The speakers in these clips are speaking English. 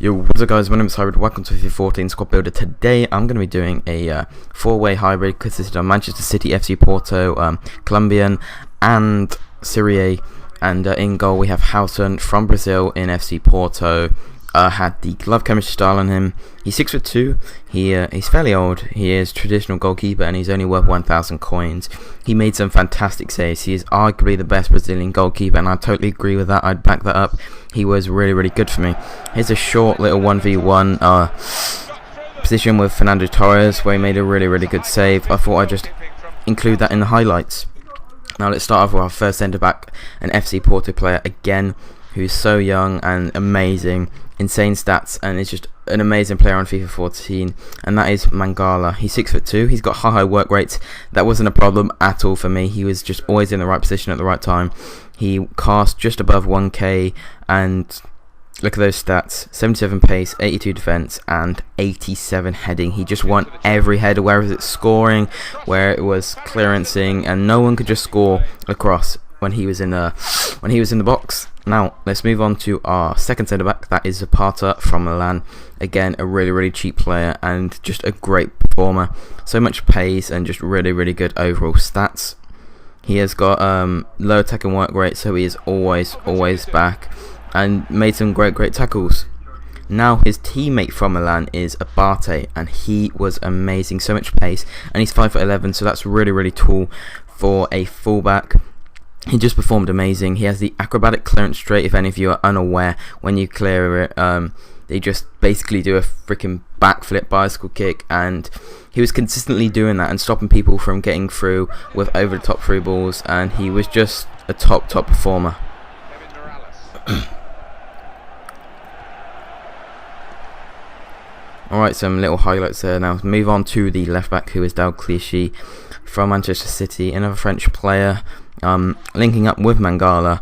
Yo, what's up guys, my name is Hybrid, welcome to FIFA 14 Squad Builder. Today I'm going to be doing a 4-way hybrid consisting of Manchester City, FC Porto, Colombian and Serie A, and in goal we have Houghton from Brazil in FC Porto. Had the glove chemistry style on him. He's 6'2", he's fairly old, he is traditional goalkeeper and he's only worth 1,000 coins. He made some fantastic saves, he is arguably the best Brazilian goalkeeper and I totally agree with that, I'd back that up. He was really good for me. Here's a short little 1v1 position with Fernando Torres where he made a really good save. I thought I'd just include that in the highlights. Now let's start off with our first centre back, an FC Porto player again, who's so young and amazing, insane stats, and is just an amazing player on FIFA 14, and that is Mangala. He's 6'2", he's got high work rates. That wasn't a problem at all for me. He was just always in the right position at the right time. He cast just above 1k, and look at those stats: 77 pace, 82 defense, and 87 heading. He just won every header, where it was scoring, where it was clearancing, and no one could just score across when he was in the box. Now let's move on to our second centre back. That is Zapata from Milan. Again, a really cheap player and just a great performer. So much pace and just really good overall stats. He has got low attacking work rate, so he is always back, and made some great tackles. Now his teammate from Milan is Abate, and he was amazing. So much pace, and he's 5'11", so that's really tall for a fullback. He just performed amazing. He has the acrobatic clearance trait. If any of you are unaware, when you clear it, they just basically do a freaking backflip bicycle kick, and he was consistently doing that and stopping people from getting through with over the top through balls, and he was just a top performer. Alright, some little highlights there. Now move on to the left back, who is Dalglish from Manchester City, another French player, linking up with Mangala,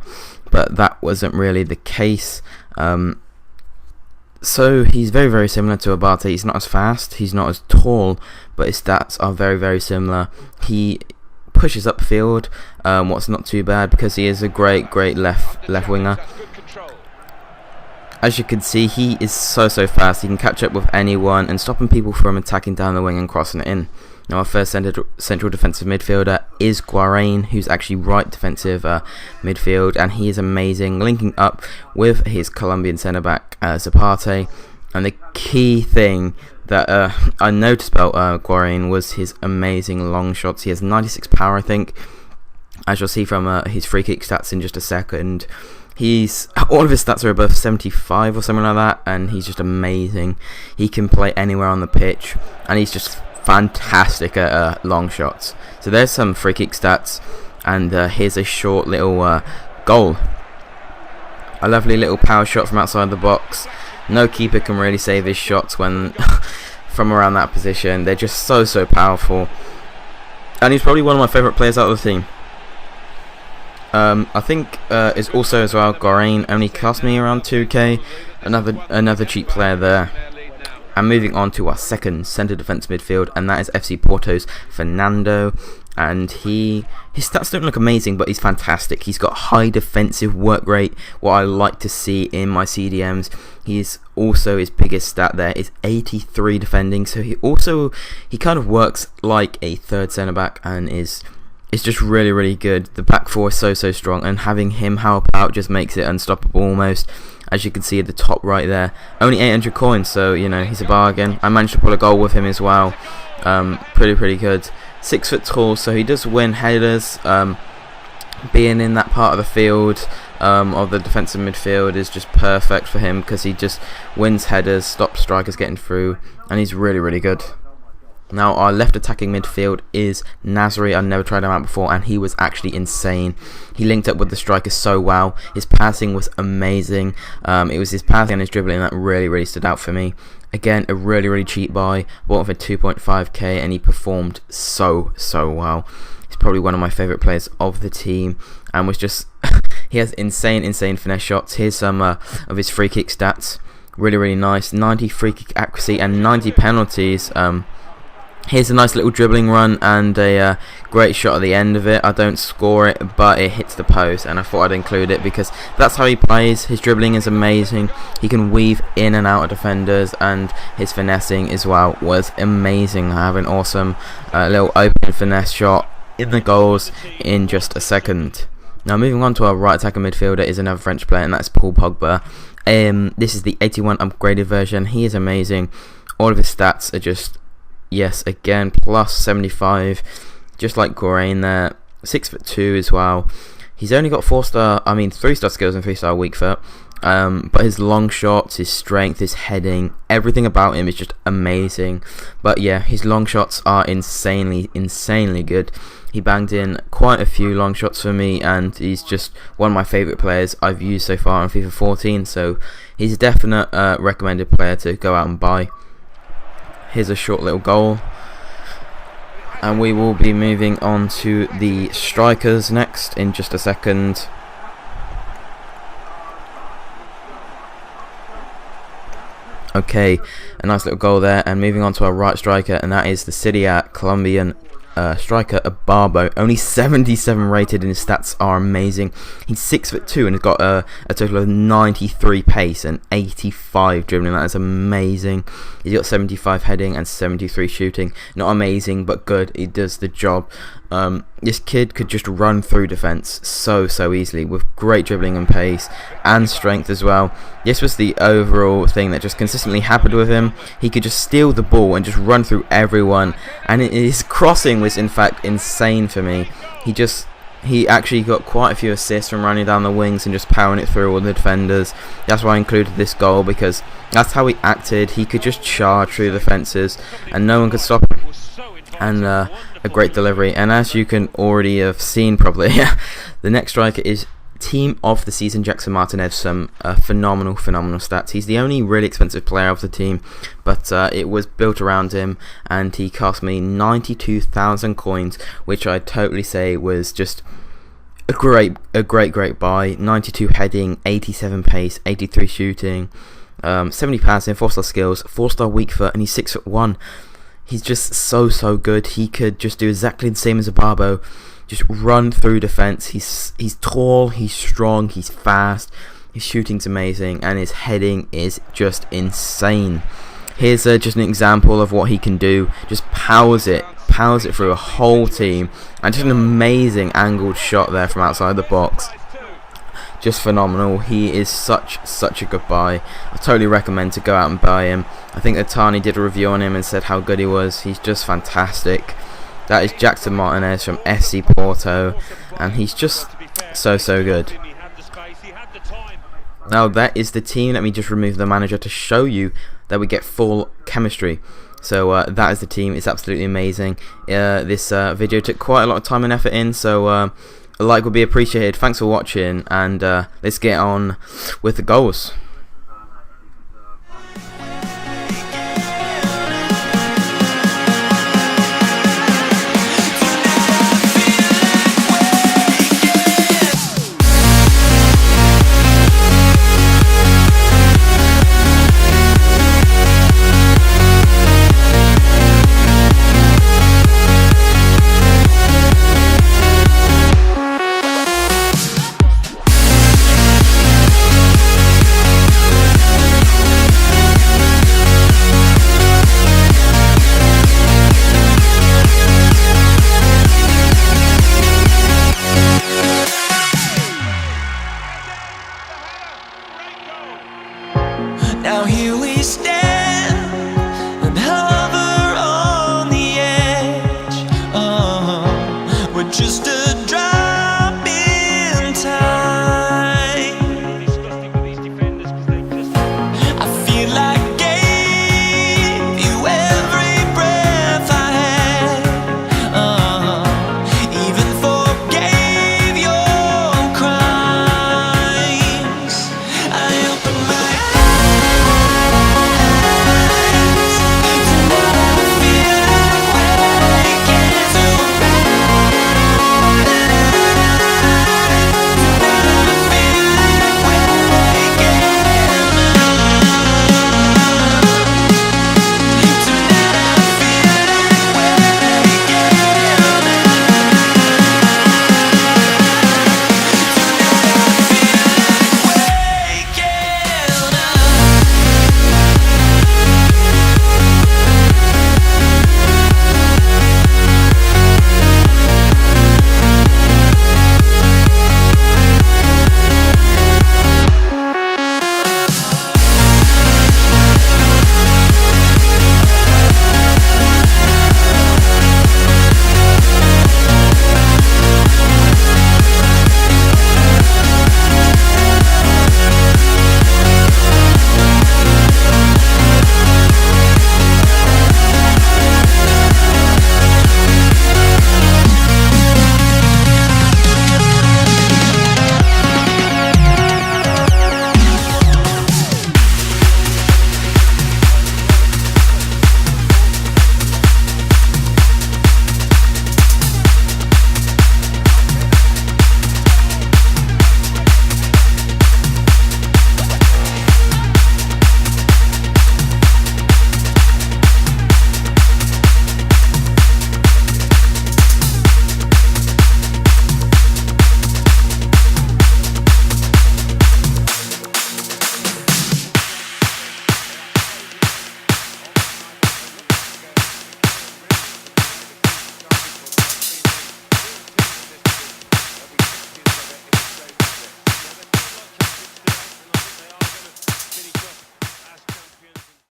but that wasn't really the case. So he's very similar to Abate. He's not as fast, he's not as tall, but his stats are very similar. He pushes upfield, what's not too bad because he is a great left winger. As you can see, he is so fast. He can catch up with anyone and stopping people from attacking down the wing and crossing it in. Now our first central defensive midfielder is Guarain, who's actually right defensive midfield, and he is amazing, linking up with his Colombian centre back Zapata. And the key thing that I noticed about Guarain was his amazing long shots. He has 96 power, I think, as you'll see from his free kick stats in just a second. All of his stats are above 75 or something like that, and he's just amazing. He can play anywhere on the pitch, and he's just fantastic at long shots. So there's some free kick stats, and here's a short little goal. A lovely little power shot from outside the box. No keeper can really save his shots when from around that position. They're just so powerful, and he's probably one of my favourite players out of the team. I think is also as well Guarain only cost me around 2k. Another cheap player there. And moving on to our second centre defence midfield, and that is FC Porto's Fernando. And his stats don't look amazing, but he's fantastic. He's got high defensive work rate, what I like to see in my CDMs. He's also, his biggest stat there is 83 defending, so he kind of works like a third centre back, and is just really good. The back four is so strong, and having him help out just makes it unstoppable almost. As you can see at the top right there, only 800 coins, so you know, he's a bargain. I managed to pull a goal with him as well. Pretty good. 6 foot tall, so he does win headers. Being in that part of the field of the defensive midfield is just perfect for him, because he just wins headers, stops strikers getting through, and he's really good. Now our left attacking midfield is Nasri. I've never tried him out before, and he was actually insane. He linked up with the strikers so well. His passing was amazing. It was his passing and his dribbling that really stood out for me. Again, a really cheap buy. Bought him for 2.5k, and he performed so well. He's probably one of my favourite players of the team, and was just he has insane finesse shots. Here's some of his free kick stats. Really nice. 90 free kick accuracy and 90 penalties. Here's a nice little dribbling run and a great shot at the end of it. I don't score it, but it hits the post, and I thought I'd include it because that's how he plays. His dribbling is amazing. He can weave in and out of defenders, and his finessing as well was amazing. I have an awesome little open finesse shot in the goals in just a second. Now moving on to our right attacking midfielder is another French player, and that's Paul Pogba. This is the 81 upgraded version. He is amazing. All of his stats are just, yes, again, plus 75, just like Guarane there. 6'2" as well. He's only got 3-star skills and 3-star weak foot. But his long shots, his strength, his heading, everything about him is just amazing. But yeah, his long shots are insanely good. He banged in quite a few long shots for me, and he's just one of my favourite players I've used so far on FIFA 14. So he's a definite recommended player to go out and buy. Here's a short little goal. And we will be moving on to the strikers next in just a second. Okay, a nice little goal there, and moving on to our right striker, and that is the Serie A Colombian striker, Barbo. Only 77 rated, and his stats are amazing. He's 6'2" and has got a total of 93 pace and 85 dribbling. That is amazing. He's got 75 heading and 73 shooting. Not amazing, but good. He does the job. This kid could just run through defense so easily with great dribbling and pace and strength as well. This was the overall thing that just consistently happened with him. He could just steal the ball and just run through everyone, and his crossing was in fact insane for me. He actually got quite a few assists from running down the wings and just powering it through all the defenders. That's why I included this goal, because that's how he acted. He could just charge through the defences and no one could stop him. And a great delivery. And as you can already have seen probably, the next striker is Team of the Season Jackson Martinez. Some phenomenal stats. He's the only really expensive player of the team, but it was built around him, and he cost me 92,000 coins, which I totally say was just a great buy. 92 heading, 87 pace, 83 shooting, 70 passing, 4-star skills, 4-star weak foot, and he's 6'1". He's just so good. He could just do exactly the same as a Barbo. Just run through defense. He's tall, he's strong, he's fast, his shooting's amazing, and his heading is just insane. Here's just an example of what he can do. Just powers it through a whole team, and just an amazing angled shot there from outside the box. Just phenomenal. He is such a good buy. I totally recommend to go out and buy him. I think that Tani did a review on him and said how good he was. He's just fantastic. That is Jackson Martinez from FC Porto, and he's just so good. Now that is the team. Let me just remove the manager to show you that we get full chemistry. So that is the team. It's absolutely amazing. This video took quite a lot of time and effort in, so a like would be appreciated. Thanks for watching, and let's get on with the goals. Now here we stand.